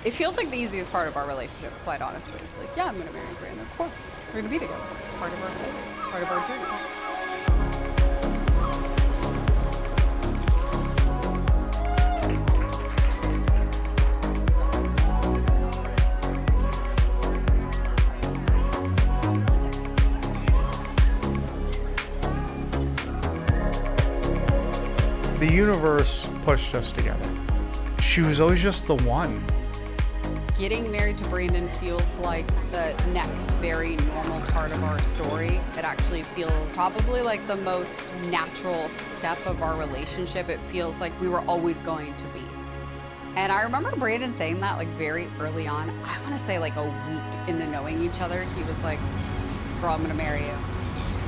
It feels like the easiest part of our relationship, quite honestly. It's like, yeah, I'm going to marry Brandon. Of course. We're going to be together. Part of our story. It's part of our journey. The universe pushed us together. She was always just the one. Getting married to Brandon feels like the next very normal part of our story. It actually feels probably like the most natural step of our relationship. It feels like we were always going to be. And I remember Brandon saying that like very early on. I want to say like a week into knowing each other, he was like, girl, I'm gonna marry you.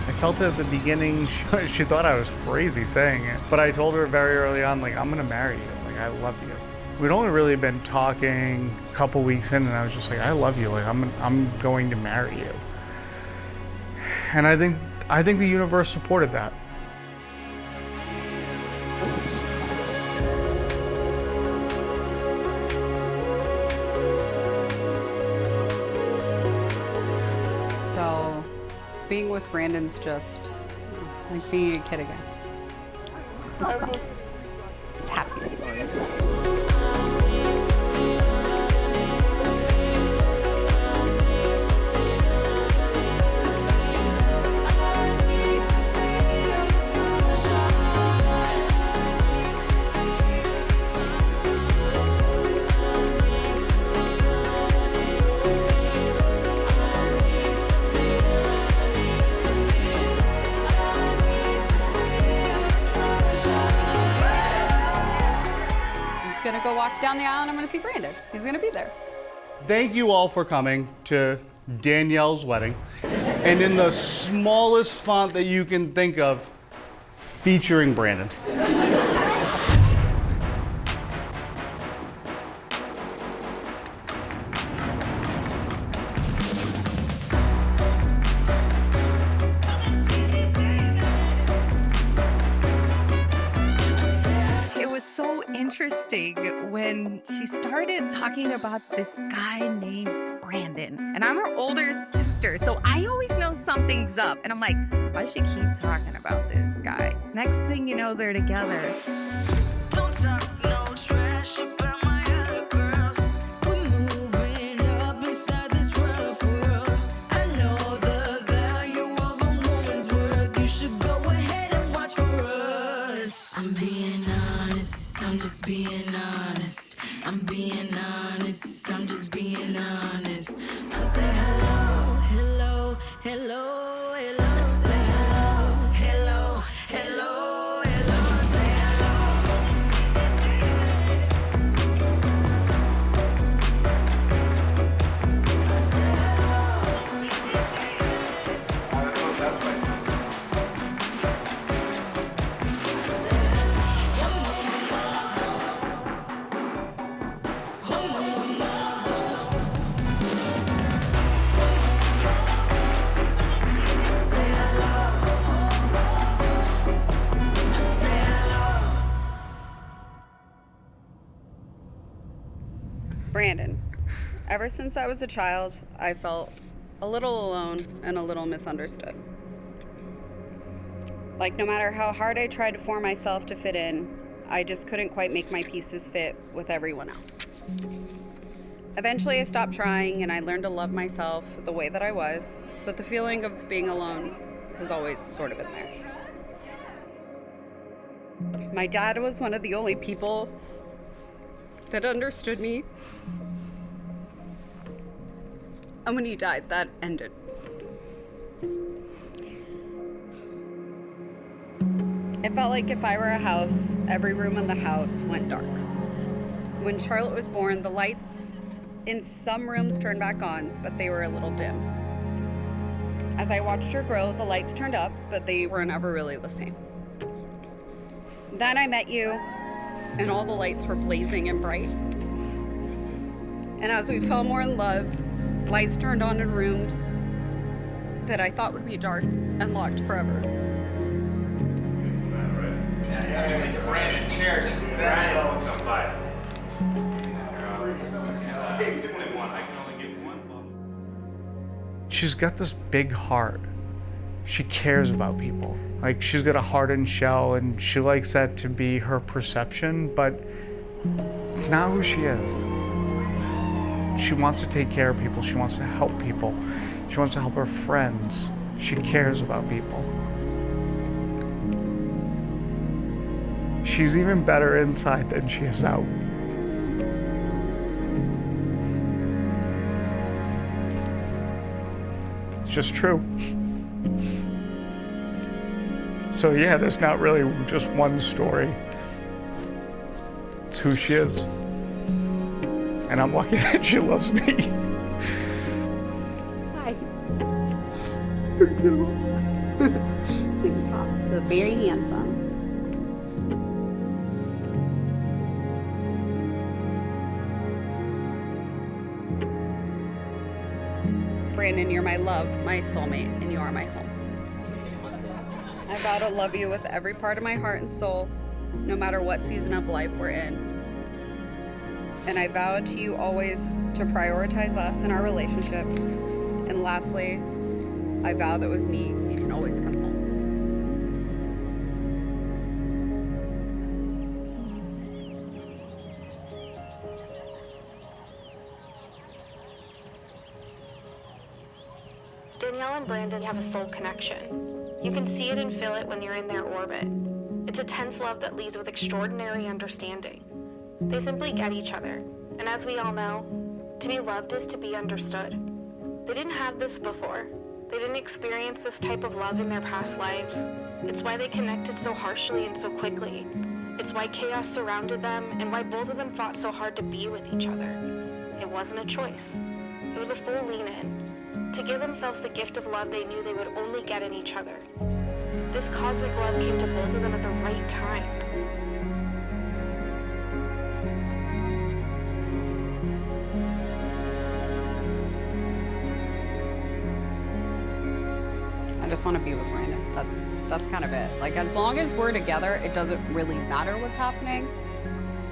I felt it at the beginning. She thought I was crazy saying it. But I told her very early on, like, I'm gonna marry you. Like, I love you. We'd only really been talking a couple weeks in, and I was just like, I love you. Like, I'm going to marry you. And I think the universe supported that. So, being with Brandon's just like being a kid again. It's fun. It's happy. Gonna go walk down the aisle and I'm gonna see Brandon. He's gonna be there. Thank you all for coming to Danielle's wedding. And in the smallest font that you can think of, featuring Brandon. So interesting when she started talking about this guy named Brandon. And I'm her older sister, so I always know something's up. And I'm like, why does she keep talking about this guy? Next thing you know, they're together. Don't talk no trash about my other girls. We're moving up inside this rough world. I know the value of a woman's worth. You should go ahead and watch for us. I'm being honest. I'm just being honest. I'm being honest. I'm just being honest. I say hello, hello, hello, hello. I say hello, hello, hello, hello. I say Brandon, ever since I was a child, I felt a little alone and a little misunderstood. Like, no matter how hard I tried to force myself to fit in, I just couldn't quite make my pieces fit with everyone else. Eventually, I stopped trying and I learned to love myself the way that I was, but the feeling of being alone has always sort of been there. My dad was one of the only people that understood me. And when he died, that ended. It felt like if I were a house, every room in the house went dark. When Charlotte was born, the lights in some rooms turned back on, but they were a little dim. As I watched her grow, the lights turned up, but they were never really the same. Then I met you, and all the lights were blazing and bright. And as we fell more in love, lights turned on in rooms that I thought would be dark and locked forever. Brandon, cheers. Brandon, come by. She's got this big heart. She cares about people. Like, she's got a hardened shell, and she likes that to be her perception, but it's not who she is. She wants to take care of people. She wants to help people. She wants to help her friends. She cares about people. She's even better inside than she is out. It's just true. So yeah, there's not really just one story. It's who she is. And I'm lucky that she loves me. Hi. Thanks, Pop. They're very handsome. Brandon, you're my love, my soulmate, and you are my home. I vow to love you with every part of my heart and soul, no matter what season of life we're in. And I vow to you always to prioritize us in our relationship. And lastly, I vow that with me, you can always come home. Danielle and Brandon have a soul connection. You can see it and feel it when you're in their orbit. It's a tense love that leads with extraordinary understanding. They simply get each other, and as we all know, to be loved is to be understood. They didn't have this before. They didn't experience this type of love in their past lives. It's why they connected so harshly and so quickly. It's why chaos surrounded them and why both of them fought so hard to be with each other. It wasn't a choice. It was a full lean in. To give themselves the gift of love they knew they would only get in each other. This cosmic love came to both of them at the right time. I just want to be with Brandon. That's kind of it. Like, as long as we're together, it doesn't really matter what's happening.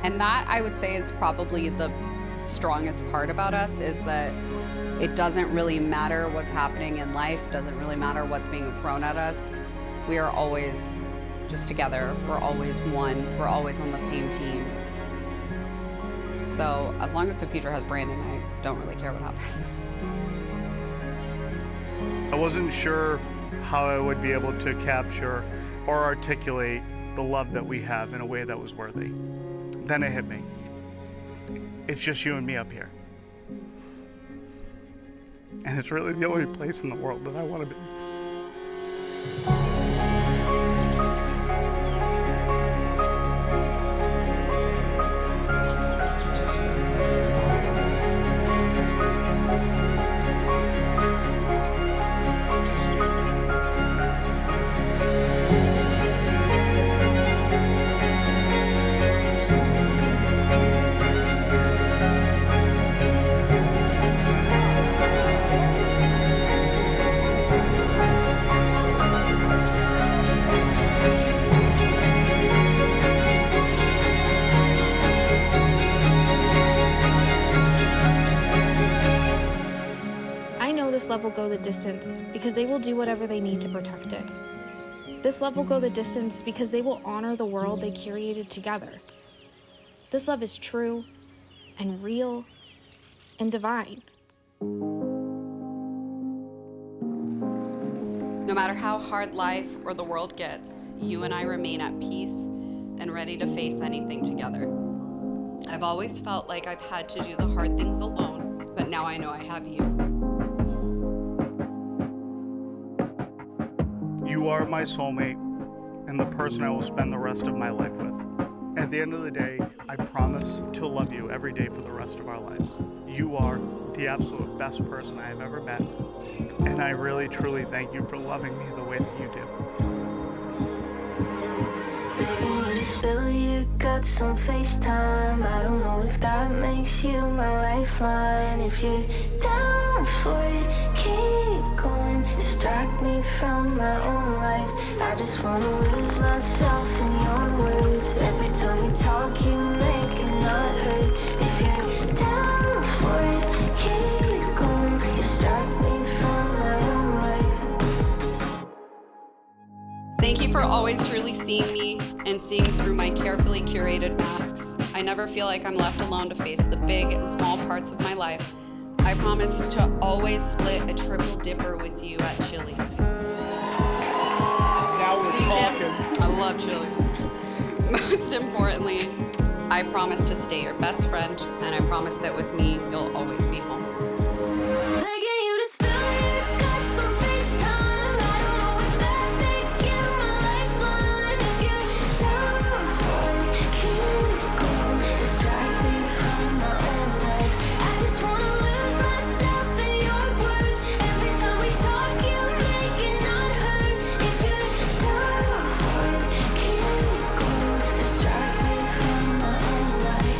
And that, I would say, is probably the strongest part about us, is that it doesn't really matter what's happening in life. It doesn't really matter what's being thrown at us. We are always just together. We're always one. We're always on the same team. So as long as the future has Brandon, I don't really care what happens. I wasn't sure how I would be able to capture or articulate the love that we have in a way that was worthy. Then it hit me. It's just you and me up here. And it's really the only place in the world that I want to be. This love will go the distance because they will do whatever they need to protect it. This love will go the distance because they will honor the world they curated together. This love is true and real and divine. No matter how hard life or the world gets, you and I remain at peace and ready to face anything together. I've always felt like I've had to do the hard things alone, but now I know I have you. You are my soulmate and the person I will spend the rest of my life with. At the end of the day, I promise to love you every day for the rest of our lives. You are the absolute best person I have ever met, and I really, truly thank you for loving me the way that you do. Begging you to spill your guts on FaceTime. I don't know if that makes you my lifeline. If you're down for it, keep going. Distract me from my own life. I just wanna lose myself in your words. Every time we talk, you make it not hurt. If you're down for seeing me and seeing through my carefully curated masks. I never feel like I'm left alone to face the big and small parts of my life. I promise to always split a triple dipper with you at Chili's. Now we're talking. I love Chili's. Most importantly, I promise to stay your best friend, and I promise that with me, you'll always be home. Begging you to spill your guts on FaceTime. I don't know if that makes you my lifeline. If you're down for it, keep going. Distract me from my own life. I just wanna lose myself in your words. Every time we talk, you make it not hurt. If you're down for it, keep going. Distract me from my own life.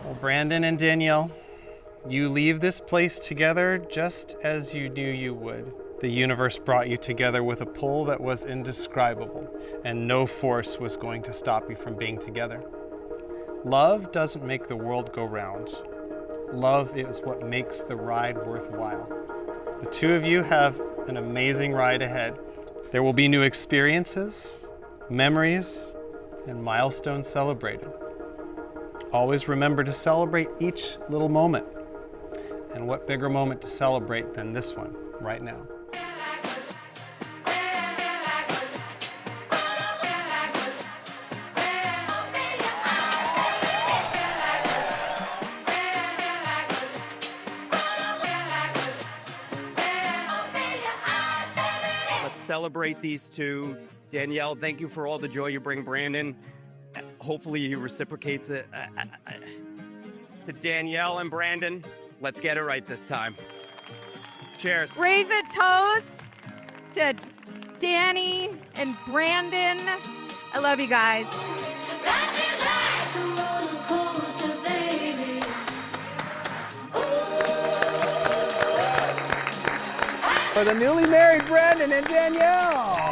Well, Brandon and Danielle, you leave this place together just as you knew you would. The universe brought you together with a pull that was indescribable, and no force was going to stop you from being together. Love doesn't make the world go round. Love is what makes the ride worthwhile. The two of you have an amazing ride ahead. There will be new experiences, memories, and milestones celebrated. Always remember to celebrate each little moment. And what bigger moment to celebrate than this one right now? Let's celebrate these two. Danielle, thank you for all the joy you bring Brandon. Hopefully he reciprocates it. To Danielle and Brandon, let's get it right this time. Cheers. Raise a toast to Danny and Brandon. I love you guys. Life is like a roller coaster, baby. For the newly married Brandon and Danielle.